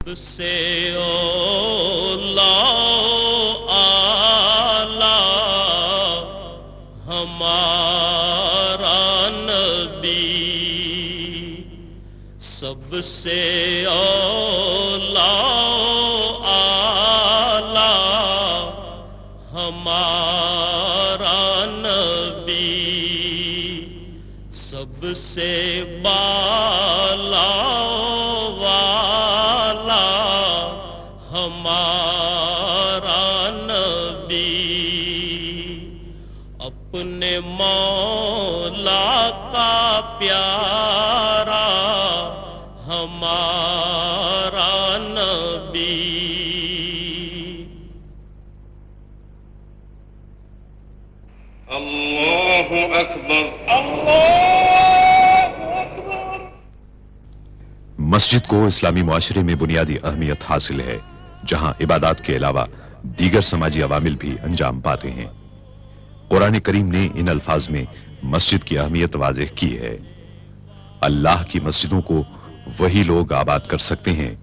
سے اولا آلہ ہمارا نبی، سب سے اولا آلہ ہمارا نبی، سب سے بالا ہمارا نبی، اپنے مولا کا پیارا ہمارا نبی۔ اللہ اکبر، اللہ اکبر۔ مسجد کو اسلامی معاشرے میں بنیادی اہمیت حاصل ہے، جہاں عبادات کے علاوہ دیگر سماجی عوامل بھی انجام پاتے ہیں۔ قرآن کریم نے ان الفاظ میں مسجد کی اہمیت واضح کی ہے۔ اللہ کی مسجدوں کو وہی لوگ آباد کر سکتے ہیں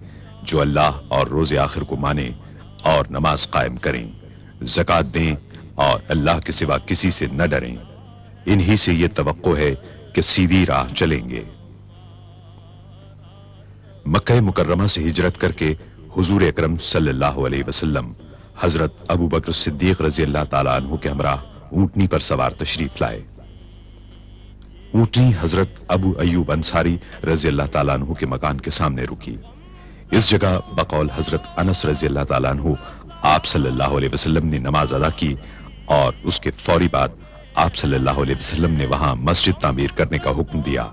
جو اللہ اور روز آخر کو مانیں اور نماز قائم کریں، زکوٰۃ دیں اور اللہ کے سوا کسی سے نہ ڈریں۔ انہی سے یہ توقع ہے کہ سیدھی راہ چلیں گے۔ مکہ مکرمہ سے ہجرت کر کے حضور اکرم صلی اللہ علیہ وسلم حضرت ابو بکر صدیق رضی اللہ تعالیٰ عنہ کے ہمراہ اونٹنی پر سوار تشریف لائے۔ اونٹنی حضرت ابو ایوب انصاری رضی اللہ تعالیٰ عنہ کے مکان کے سامنے رکی۔ اس جگہ بقول حضرت انس رضی اللہ تعالیٰ عنہ آپ صلی اللہ علیہ وسلم نے نماز ادا کی، اور اس کے فوری بعد آپ صلی اللہ علیہ وسلم نے وہاں مسجد تعمیر کرنے کا حکم دیا۔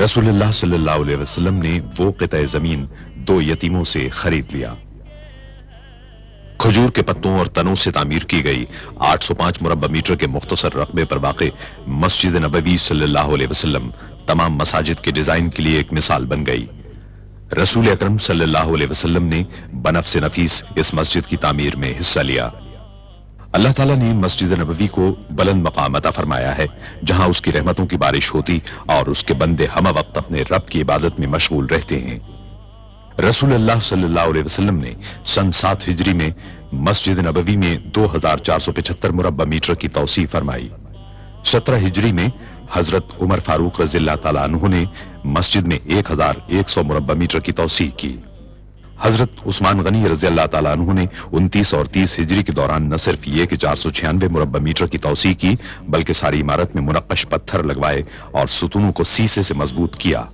رسول اللہ صلی اللہ علیہ وسلم نے وہ قطع زمین 2 یتیموں سے خرید لیا۔ کھجور کے پتوں اور تنوں سے تعمیر کی گئی 805 مربع میٹر کے مختصر رقبے پر واقع مسجد نبوی صلی اللہ علیہ وسلم تمام مساجد کے ڈیزائن کے لیے ایک مثال بن گئی۔ رسول اکرم صلی اللہ علیہ وسلم نے بنفس نفیس اس مسجد کی تعمیر میں حصہ لیا۔ اللہ تعالیٰ نے مسجد نبوی کو بلند مقام عطا فرمایا ہے، جہاں اس کی رحمتوں کی بارش ہوتی اور اس کے بندے ہمہ وقت اپنے رب کی عبادت میں مشغول رہتے ہیں۔ رسول اللہ صلی اللہ علیہ وسلم نے سن 7 ہجری میں مسجد نبوی میں 2475 مربع میٹر کی توسیع فرمائی۔ 17 ہجری میں حضرت عمر فاروق رضی اللہ تعالیٰ عنہ نے مسجد میں 1100 مربع میٹر کی توسیع کی۔ حضرت عثمان غنی رضی اللہ تعالیٰ عنہ نے 29 اور 30 ہجری کے دوران نہ صرف یہ کہ 496 مربع میٹر کی توسیع کی، بلکہ ساری عمارت میں منقش پتھر لگوائے اور ستونوں کو سیسے سے مضبوط کیا۔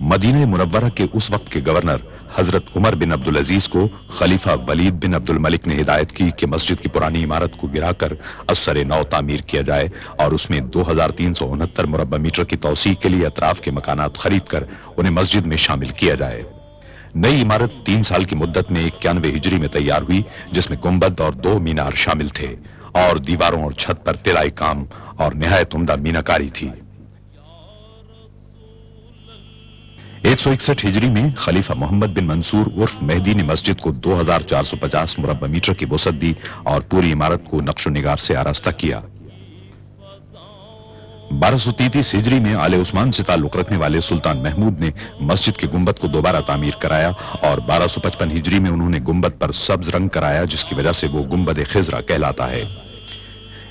مدینہ منورہ کے اس وقت کے گورنر حضرت عمر بن عبدالعزیز کو خلیفہ ولید بن عبد الملک نے ہدایت کی کہ مسجد کی پرانی عمارت کو گرا کر ازسر نو تعمیر کیا جائے اور اس میں 2369 مربع میٹر کی توسیع کے لیے اطراف کے مکانات خرید کر انہیں مسجد میں شامل کیا جائے۔ نئی عمارت 3 سال کی مدت میں 91 ہجری میں تیار ہوئی، جس میں گنبد اور 2 مینار شامل تھے اور دیواروں اور چھت پر طلائی کام اور نہایت عمدہ میناکاری تھی۔ 161 ہجری میں خلیفہ محمد بن منصور عرف مہدی نے مسجد کو 2450 مربع میٹر کی وسعت دی اور پوری عمارت کو نقش و نگار سے آراستہ کیا۔ 1233 ہجری میں آل عثمان سے تعلق رکھنے والے سلطان محمود نے مسجد کے گنبد کو دوبارہ تعمیر کرایا اور 1255 ہجری میں انہوں نے گنبد پر سبز رنگ کرایا، جس کی وجہ سے وہ گنبد خضرا کہلاتا ہے۔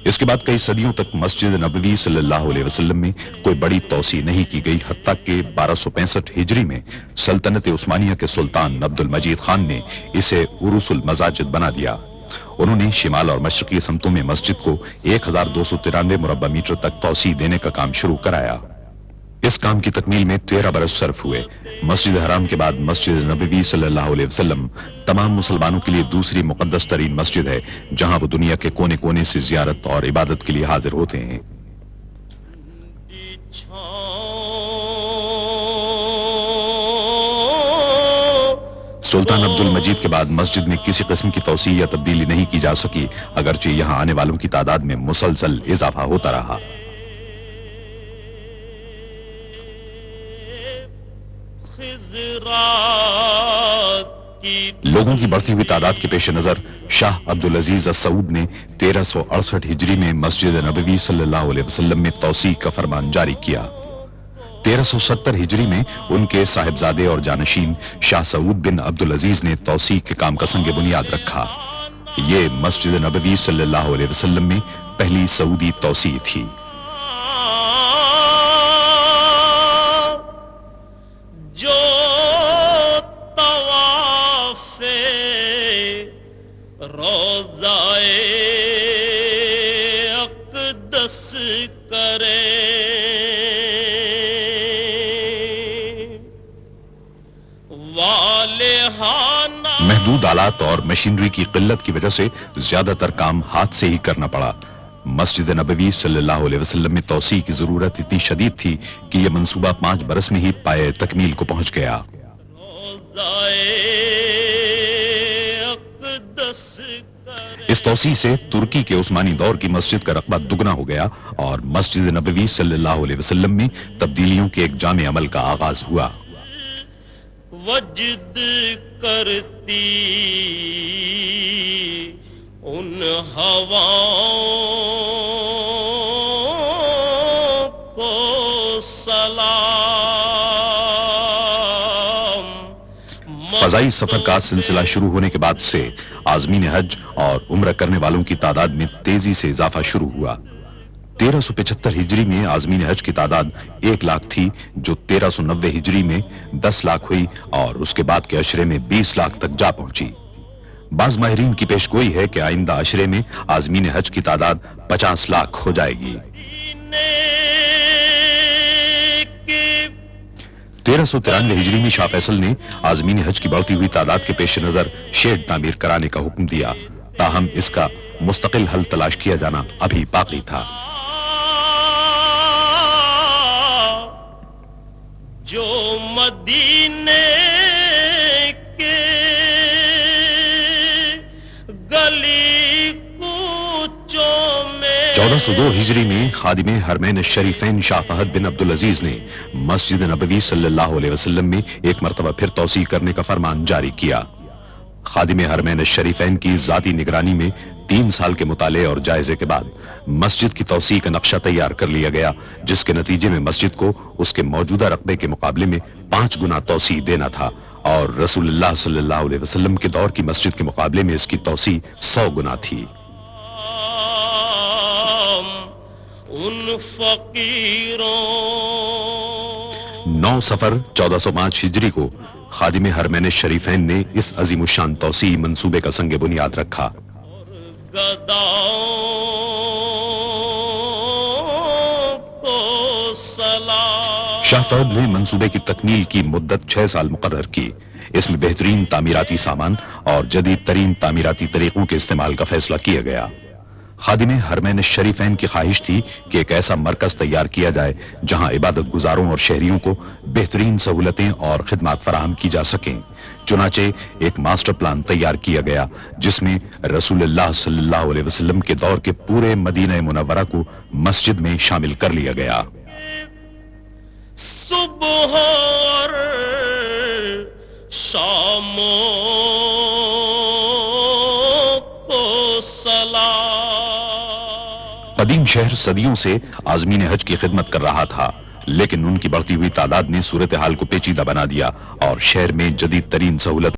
اس کے بعد کئی صدیوں تک مسجد نبوی صلی اللہ علیہ وسلم میں کوئی بڑی توسیع نہیں کی گئی، حتیٰ کہ 1265 ہجری میں سلطنت عثمانیہ کے سلطان عبد المجید خان نے اسے عروس المساجد بنا دیا۔ انہوں نے شمال اور مشرقی سمتوں میں مسجد کو 1293 مربع میٹر تک توسیع دینے کا کام شروع کرایا۔ اس کام کی تکمیل میں 13 برس صرف ہوئے۔ مسجد حرام کے بعد مسجد نبوی صلی اللہ علیہ وسلم تمام مسلمانوں کے لیے دوسری مقدس ترین مسجد ہے، جہاں وہ دنیا کے کونے کونے سے زیارت اور عبادت کے لیے حاضر ہوتے ہیں۔ سلطان عبد المجید کے بعد مسجد میں کسی قسم کی توسیع یا تبدیلی نہیں کی جا سکی، اگرچہ یہاں آنے والوں کی تعداد میں مسلسل اضافہ ہوتا رہا۔ لوگوں کی بڑھتی ہوئی تعداد کے پیش نظر شاہ عبدالعزیز السعود نے 1368 ہجری میں مسجد نبوی صلی اللہ علیہ وسلم میں توسیع کا فرمان جاری کیا۔ 1370 ہجری میں ان کے صاحبزادے اور جانشین شاہ سعود بن عبدالعزیز نے توسیع کے کام کا سنگ بنیاد رکھا۔ یہ مسجد نبوی صلی اللہ علیہ وسلم میں پہلی سعودی توسیع تھی۔ جو طواف روضائے اقدس کرے، محدود آلات اور مشینری کی قلت کی وجہ سے زیادہ تر کام ہاتھ سے ہی کرنا پڑا۔ مسجد نبوی صلی اللہ علیہ وسلم میں توسیع کی ضرورت اتنی شدید تھی کہ یہ منصوبہ 5 برس میں ہی پائے تکمیل کو پہنچ گیا۔ اس توسیع سے ترکی کے عثمانی دور کی مسجد کا رقبہ دگنا ہو گیا اور مسجد نبوی صلی اللہ علیہ وسلم میں تبدیلیوں کے ایک جامع عمل کا آغاز ہوا۔ وجد کرتی ان ہواؤں کو سلام۔ فضائی سفر کا سلسلہ شروع ہونے کے بعد سے عازمین حج اور عمرہ کرنے والوں کی تعداد میں تیزی سے اضافہ شروع ہوا۔ 1375 ہجری میں عازمین حج کی تعداد 1 لاکھ تھی، جو 1390 ہجری میں 10 لاکھ ہوئی اور اس کے بعد کے عشرے میں 20 لاکھ تک جا پہنچی۔ بعض ماہرین کی پیشگوئی ہے کہ آئندہ عشرے میں عازمین حج کی تعداد 50 لاکھ ہو جائے گی۔ 1393 ہجری میں شاہ فیصل نے عازمین حج کی بڑھتی ہوئی تعداد کے پیش نظر شیڈ تعمیر کرانے کا حکم دیا، تاہم اس کا مستقل حل تلاش کیا جانا ابھی باقی تھا۔ جو مدینے کے گلی کوچوں میں 1402 ہجری میں خادم حرمین الشریفین شاہ فہد بن عبدالعزیز نے مسجد نبوی صلی اللہ علیہ وسلم میں ایک مرتبہ پھر توسیع کرنے کا فرمان جاری کیا۔ خادم حرمین الشریفین کی ذاتی نگرانی میں 3 سال کے مطالعے اور جائزے کے بعد مسجد کی توسیع کا نقشہ تیار کر لیا گیا، جس کے نتیجے میں مسجد کو اس کے موجودہ رقبے کے مقابلے میں 5 گنا توسیع دینا تھا، اور رسول اللہ صلی اللہ علیہ وسلم کے دور کی مسجد کے مقابلے میں اس کی توسیع 100 گنا تھی۔ ان فقیروں 9 صفر 1405 ہجری کو خادم حرمین الشریفین نے اس عظیم الشان توسیع منصوبے کا سنگ بنیاد رکھا۔ گداؤں کو سلام۔ شاہ فہد نے منصوبے کی تکمیل کی مدت 6 سال مقرر کی۔ اس میں بہترین تعمیراتی سامان اور جدید ترین تعمیراتی طریقوں کے استعمال کا فیصلہ کیا گیا۔ خادم حرمین الشریفین کی خواہش تھی کہ ایک ایسا مرکز تیار کیا جائے جہاں عبادت گزاروں اور شہریوں کو بہترین سہولتیں اور خدمات فراہم کی جا سکیں۔ چنانچہ ایک ماسٹر پلان تیار کیا گیا جس میں رسول اللہ صلی اللہ علیہ وسلم کے دور کے پورے مدینہ منورہ کو مسجد میں شامل کر لیا گیا۔ صبح اور شاموں کو سلام۔ قدیم شہر صدیوں سے عازمین حج کی خدمت کر رہا تھا، لیکن ان کی بڑھتی ہوئی تعداد نے صورتحال کو پیچیدہ بنا دیا اور شہر میں جدید ترین سہولت